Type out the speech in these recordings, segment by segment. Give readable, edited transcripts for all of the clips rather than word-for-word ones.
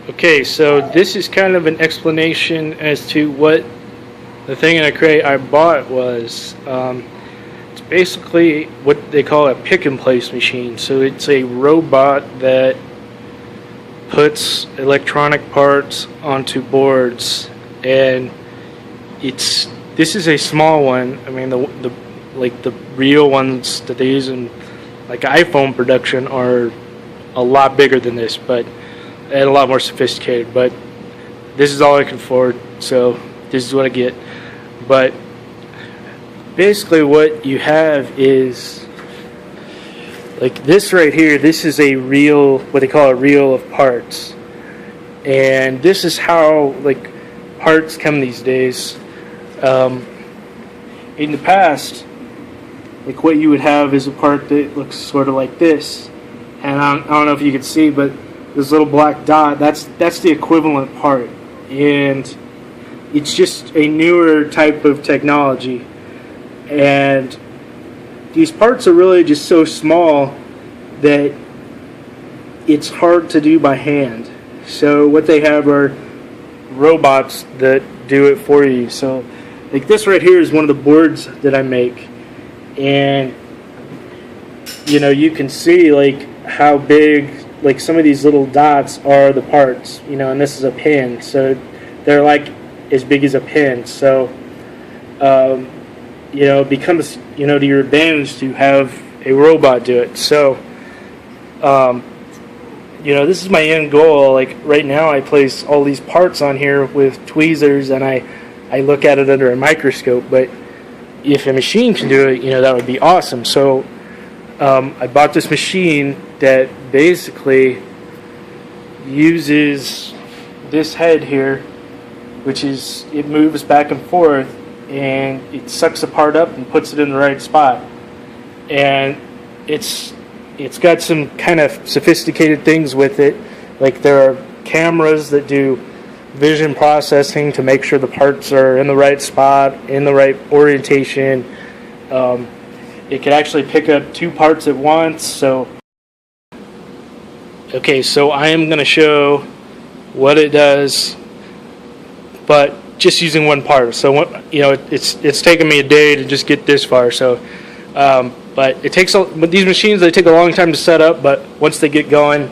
Okay, so this is kind of an explanation as to what the thing I bought was. It's basically what they call a pick and place machine. So it's a robot that puts electronic parts onto boards, and this is a small one. I mean, the real ones that they use in like iPhone production are a lot bigger than this, and a lot more sophisticated. But this is all I can afford, so this is what I get. But basically, what you have is like this right here. This is a reel, what they call a reel of parts, and this is how like parts come these days. In the past, like what you would have is a part that looks sort of like this, and I don't know if you can see, but this little black dot, that's the equivalent part, and it's just a newer type of technology, and these parts are really just so small that it's hard to do by hand. So what they have are robots that do it for you. So like this right here is one of the boards that I make, and you can see like how big like some of these little dots are the parts, and this is a pin, so they're like as big as a pin. So it becomes to your advantage to have a robot do it. So this is my end goal. Like right now I place all these parts on here with tweezers, and I look at it under a microscope, but if a machine can do it, that would be awesome. So I bought this machine that basically uses this head here, which is, it moves back and forth, and it sucks a part up and puts it in the right spot. And it's got some kind of sophisticated things with it. Like there are cameras that do vision processing to make sure the parts are in the right spot, in the right orientation. It can actually pick up two parts at once. So I am going to show what it does, but just using one part. So it's taken me a day to just get this far. So but these machines, they take a long time to set up, but once they get going,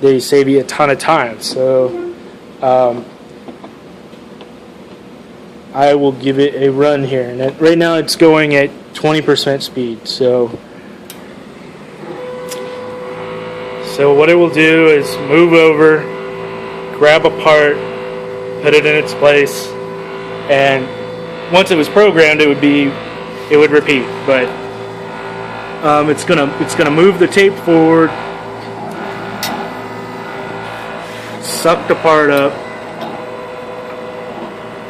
they save you a ton of time. So I will give it a run here, and right now it's going at 20% speed. So what it will do is move over, grab a part, put it in its place, and once it was programmed, it would repeat. But it's gonna move the tape forward, suck the part up,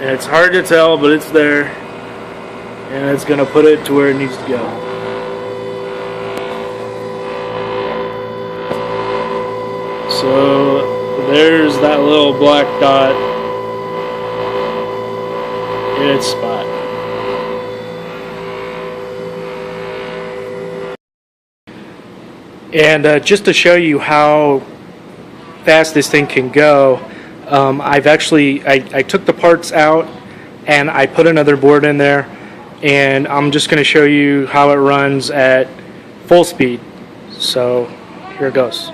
and it's hard to tell, but it's there, and it's gonna put it to where it needs to go. So there's that little black dot in its spot. And just to show you how fast this thing can go, I took the parts out and I put another board in there, and I'm just going to show you how it runs at full speed. So here it goes.